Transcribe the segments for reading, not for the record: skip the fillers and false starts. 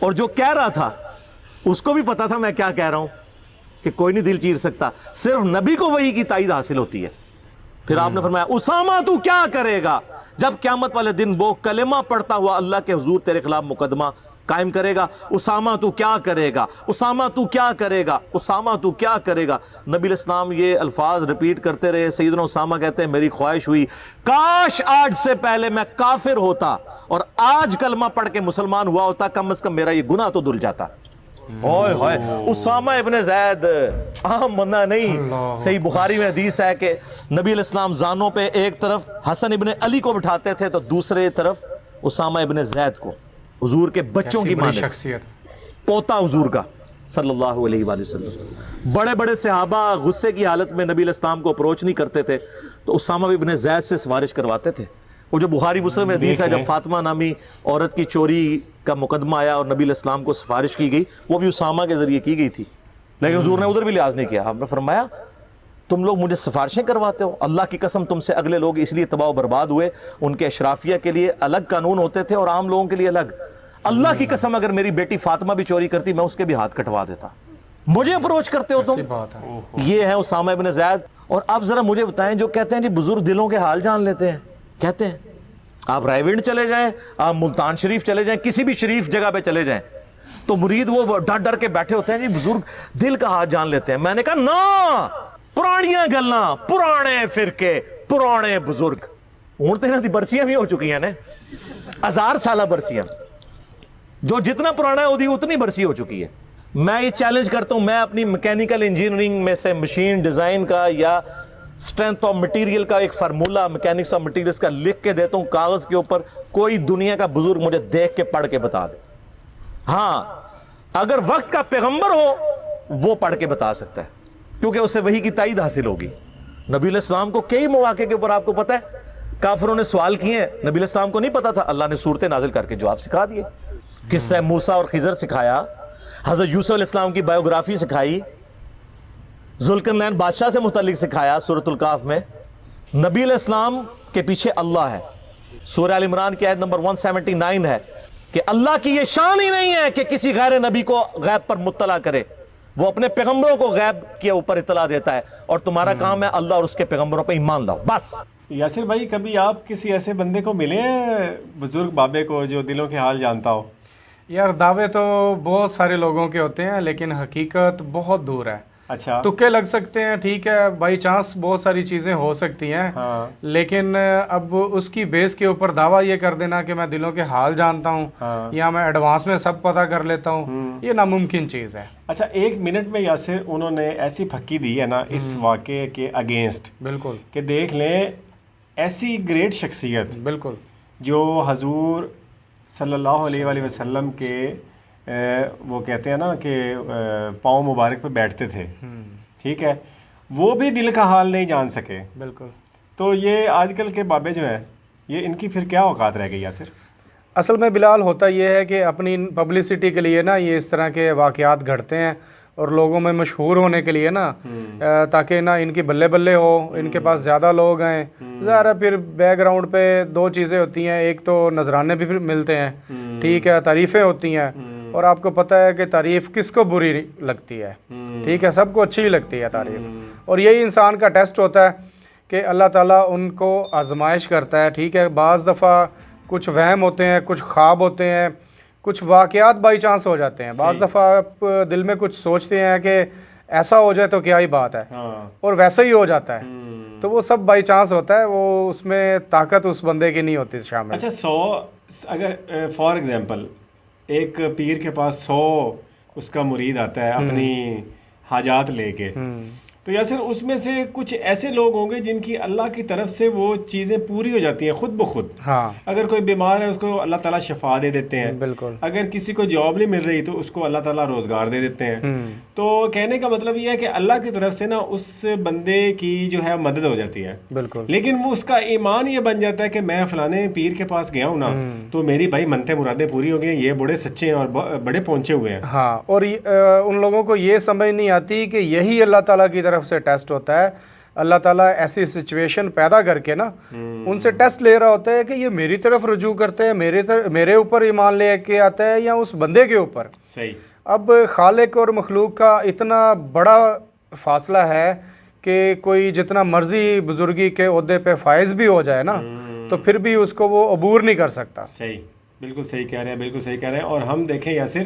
اور جو کہہ رہا تھا اس کو بھی پتا تھا میں کیا کہہ رہا ہوں کہ کوئی نہیں دل چیر سکتا, صرف نبی کو وحی کی تائید حاصل ہوتی ہے. پھر آپ نے فرمایا اسامہ تو کیا کرے گا جب قیامت والے دن وہ کلمہ پڑھتا ہوا اللہ کے حضور تیرے خلاف مقدمہ قائم کرے گا, اسامہ تو کیا کرے گا, اسامہ تو کیا کرے گا, اسامہ تو کیا کرے گا. نبی علیہ السلام یہ الفاظ ریپیٹ کرتے رہے. سیدنا اسامہ کہتے ہیں میری خواہش ہوئی کاش آج سے پہلے میں کافر ہوتا اور آج کلمہ پڑھ کے مسلمان ہوا ہوتا, کم از کم میرا یہ گناہ تو دھل جاتا. اوئے ہوئے, اسامہ ابن زید عام بندہ نہیں. صحیح بخاری میں حدیث ہے کہ نبی علیہ السلام زانوں پہ ایک طرف حسن ابن علی کو بٹھاتے تھے تو دوسرے طرف اسامہ ابن زید کو, حضور کے بچوں کی مانند شخصیت, پوتا حضور کا صلی اللہ علیہ وآلہ وسلم. بڑے بڑے صحابہ غصے کی حالت میں نبی علیہ السلام کو اپروچ نہیں کرتے تھے تو اسامہ ابن زید سے سفارش کرواتے تھے. وہ جو بخاری مسلم میں حدیث ہے جب فاطمہ نامی عورت کی چوری کا مقدمہ آیا اور نبی علیہ السلام کو سفارش کی گئی, وہ بھی اسامہ کے ذریعے کی گئی تھی, لیکن حضور نے ادھر بھی لحاظ نہیں کیا. آپ نے فرمایا تم لوگ مجھے سفارشیں کرواتے ہو, اللہ کی قسم تم سے اگلے لوگ اس لیے تباہ و برباد ہوئے, ان کے اشرافیہ کے لیے الگ قانون ہوتے تھے اور عام لوگوں کے لیے الگ. اللہ کی قسم اگر میری بیٹی فاطمہ بھی چوری کرتی میں اس کے بھی ہاتھ کٹوا دیتا. مجھے اپروچ کرتے ہو تم. بات ہے. یہ ہے اسامہ ابن زید. اور اب ذرا مجھے بتائیں, جو کہتے ہیں جی بزرگ دلوں کے حال جان لیتے ہیں, کہتے ہیں آپ رائے ونڈ چلے جائیں, آپ ملتان شریف چلے جائیں, کسی بھی شریف جگہ پہ چلے جائیں تو مرید وہ ڈر ڈر کے بیٹھے ہوتے ہیں جی بزرگ دل کا حال جان لیتے ہیں. میں نے کہا نا, پرانیاں گلاں, پرانے فرقے, پرانے بزرگ. ہوں تو انہاں دی برسیاں بھی ہو چکی ہیں نا, 1000 سالہ برسیاں, جو جتنا پرانا ہے وہ اتنی برسی ہو چکی ہے. میں یہ چیلنج کرتا ہوں, میں اپنی میکینیکل انجینئرنگ میں سے مشین ڈیزائن کا یا اسٹرینتھ آف مٹیریل کا ایک فارمولا میکینکس آف مٹیریلز کا لکھ کے دیتا ہوں کاغذ کے اوپر, کوئی دنیا کا بزرگ مجھے دیکھ کے پڑھ کے بتا دے. ہاں اگر وقت کا پیغمبر ہو وہ پڑھ کے بتا سکتا ہے کیونکہ اسے وحی کی تائید حاصل ہوگی. نبی علیہ السلام کو کئی مواقع کے اوپر آپ کو پتہ ہے کافروں نے سوال کیے ہیں, نبی علیہ السلام کو نہیں پتا تھا, اللہ نے صورتیں نازل کر کے جواب سکھا دیے. قصہ موسیٰ اور خضر سکھایا, حضرت یوسف علیہ السلام کی بایوگرافی سکھائی, ذوالقرنین بادشاہ سے متعلق سکھایا سورۃ الکہف میں. نبی علیہ السلام کے پیچھے اللہ ہے. سورہ آل عمران کی آیت نمبر 179 ہے کہ اللہ کی یہ شان ہی نہیں ہے کہ کسی غیر نبی کو غیب پر مطلع کرے, وہ اپنے پیغمبروں کو غیب کے اوپر اطلاع دیتا ہے, اور تمہارا کام ہے اللہ اور اس کے پیغمبروں پہ ایمان لاؤ بس. یاسر بھائی کبھی آپ کسی ایسے بندے کو ملے ہیں بزرگ بابے کو جو دلوں کے حال جانتا ہو؟ یار دعوے تو بہت سارے لوگوں کے ہوتے ہیں لیکن حقیقت بہت دور ہے. اچھا, تکے لگ سکتے ہیں, ٹھیک ہے, بائی چانس بہت ساری چیزیں ہو سکتی ہیں, لیکن اب اس کی بیس کے اوپر دعویٰ یہ کر دینا کہ میں دلوں کے حال جانتا ہوں یا میں ایڈوانس میں سب پتہ کر لیتا ہوں, یہ ناممکن چیز ہے. اچھا, 1 منٹ میں یاسر انہوں نے ایسی پھکی دی ہے نا اس واقعے کے اگینسٹ, بالکل, کہ دیکھ لیں ایسی گریٹ شخصیت بالکل, جو حضور صلی اللہ علیہ وآلہ وسلم کے وہ کہتے ہیں نا کہ پاؤں مبارک پہ بیٹھتے تھے, ٹھیک ہے, وہ بھی دل کا حال نہیں جان سکے. بالکل. تو یہ آج کل کے بابے جو ہیں یہ ان کی پھر کیا اوقات رہ گئی یاسر؟ اصل میں بلال ہوتا یہ ہے کہ اپنی پبلسٹی کے لیے نا یہ اس طرح کے واقعات گھڑتے ہیں اور لوگوں میں مشہور ہونے کے لیے نا, تاکہ نا ان کی بلے بلے ہو, ان کے پاس زیادہ لوگ ہیں. ظاہر ہے پھر بیک گراؤنڈ پہ 2 چیزیں ہوتی ہیں, ایک تو نذرانے بھی پھر ملتے ہیں, ٹھیک ہے, تعریفیں ہوتی ہیں, اور آپ کو پتہ ہے کہ تعریف کس کو بری لگتی ہے, ٹھیک ہے, سب کو اچھی لگتی ہے تعریف, اور یہی انسان کا ٹیسٹ ہوتا ہے کہ اللہ تعالیٰ ان کو آزمائش کرتا ہے, ٹھیک ہے. بعض دفعہ کچھ وہم ہوتے ہیں, کچھ خواب ہوتے ہیں, کچھ واقعات بائی چانس ہو جاتے ہیں, بعض دفعہ آپ دل میں کچھ سوچتے ہیں کہ ایسا ہو جائے تو کیا ہی بات ہے, اور ویسا ہی ہو جاتا ہے. تو وہ سب بائی چانس ہوتا ہے, وہ اس میں طاقت اس بندے کی نہیں ہوتی شامل. اچھا, 100 اگر فار ایگزامپل ایک پیر کے پاس 100 اس کا مرید آتا ہے اپنی حاجات لے کے, تو یاسر اس میں سے کچھ ایسے لوگ ہوں گے جن کی اللہ کی طرف سے وہ چیزیں پوری ہو جاتی ہیں خود بخود. ہاں, اگر کوئی بیمار ہے اس کو اللہ تعالیٰ شفا دے دیتے ہیں. بالکل. اگر کسی کو جاب نہیں مل رہی تو اس کو اللہ تعالیٰ روزگار دے دیتے ہیں. تو کہنے کا مطلب یہ ہے کہ اللہ کی طرف سے نا اس بندے کی جو ہے مدد ہو جاتی ہے. بالکل. لیکن وہ اس کا ایمان یہ بن جاتا ہے کہ میں فلانے پیر کے پاس گیا ہوں نا تو میری بھائی منتیں مرادیں پوری ہو گئی ہیں, یہ بڑے سچے ہیں اور بڑے پہنچے ہوئے ہیں. ہاں, اور ان لوگوں کو یہ سمجھ نہیں آتی کہ یہی اللہ تعالیٰ کی طرف سے ٹیسٹ ہوتا ہے. اللہ تعالیٰ ایسی سچویشن پیدا کر کے نا ان سے ٹیسٹ لے رہا ہوتا ہے کہ یہ میری طرف رجوع کرتے ہیں, میرے اوپر ایمان لے کے آتا ہے یا اس بندے کے اوپر. صحیح. اب خالق اور مخلوق کا اتنا بڑا فاصلہ ہے کہ کوئی جتنا مرضی بزرگی کے عہدے پہ فائز بھی ہو جائے نا تو پھر بھی اس کو وہ عبور نہیں کر سکتا. صحیح, بالکل صحیح کہہ رہے ہیں, بالکل صحیح کہہ رہے ہیں. اور ہم دیکھیں یاسر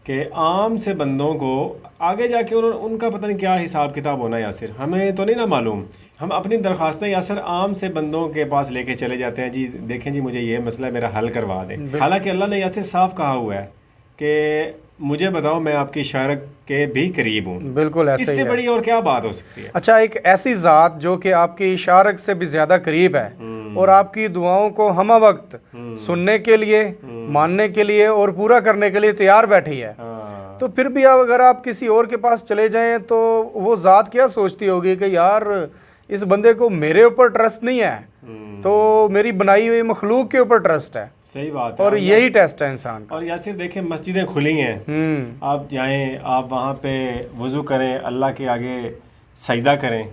کہ عام سے بندوں کو آگے جا کے ان کا پتہ نہیں کیا حساب کتاب ہونا ہے یاسر, ہمیں تو نہیں نا معلوم. ہم اپنی درخواستیں یاسر عام سے بندوں کے پاس لے کے چلے جاتے ہیں, جی دیکھیں جی مجھے یہ مسئلہ میرا حل کروا دیں. حالانکہ اللہ نے یاسر صاف کہا ہوا ہے کہ مجھے بتاؤ میں آپ کی شارک کے بھی قریب ہوں. بالکل ایسا اس ہی سے ہے. بڑی اور کیا بات ہو سکتی ہے. اچھا, ایک ایسی ذات جو کہ آپ کی شارک سے بھی زیادہ قریب ہے اور آپ کی دعاؤں کو ہمہ وقت سننے کے لیے, ماننے کے لیے اور پورا کرنے کے لیے تیار بیٹھی ہے, تو پھر بھی اگر آپ کسی اور کے پاس چلے جائیں تو وہ ذات کیا سوچتی ہوگی کہ یار اس بندے کو میرے اوپر ٹرسٹ نہیں ہے تو میری بنائی ہوئی مخلوق کے اوپر ٹرسٹ ہے. صحیح بات ہے. اور یہی ٹیسٹ ہے انسان کا. اور یاسر دیکھیں مسجدیں کھلی ہیں, آپ جائیں, آپ وہاں پہ وضو کریں, اللہ کے آگے سجدہ کریں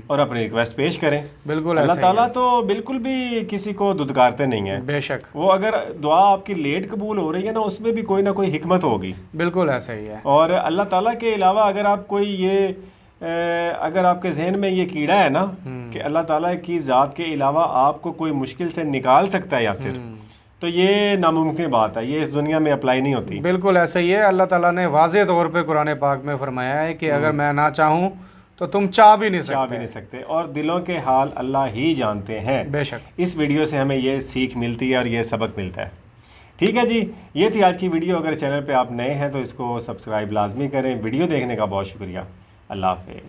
اور اپنی ریکویسٹ پیش کریں. بالکل اللہ تعالیٰ تو بالکل بھی کسی کو دھتکارتے نہیں ہیں. بے شک. وہ اگر دعا آپ کی لیٹ قبول ہو رہی ہے نا اس میں بھی کوئی نہ کوئی حکمت ہوگی. بالکل ایسا ہی ہے. اور اللہ تعالیٰ کے علاوہ اگر آپ کوئی یہ اگر آپ کے ذہن میں یہ کیڑا ہے نا کہ اللہ تعالیٰ کی ذات کے علاوہ آپ کو کوئی مشکل سے نکال سکتا ہے یاسر, تو یہ ناممکن بات ہے, یہ اس دنیا میں اپلائی نہیں ہوتی. بالکل ایسا ہی ہے. اللہ تعالیٰ نے واضح طور پہ قرآن پاک میں فرمایا ہے کہ اگر میں نہ چاہوں تو تم چاہ بھی نہیں سکتے. اور دلوں کے حال اللہ ہی جانتے ہیں. بے شک. اس ویڈیو سے ہمیں یہ سیکھ ملتی ہے اور یہ سبق ملتا ہے. ٹھیک ہے جی, یہ تھی آج کی ویڈیو. اگر چینل پہ آپ نئے ہیں تو اس کو سبسکرائب لازمی کریں. ویڈیو دیکھنے کا بہت شکریہ. اللہ حافظ.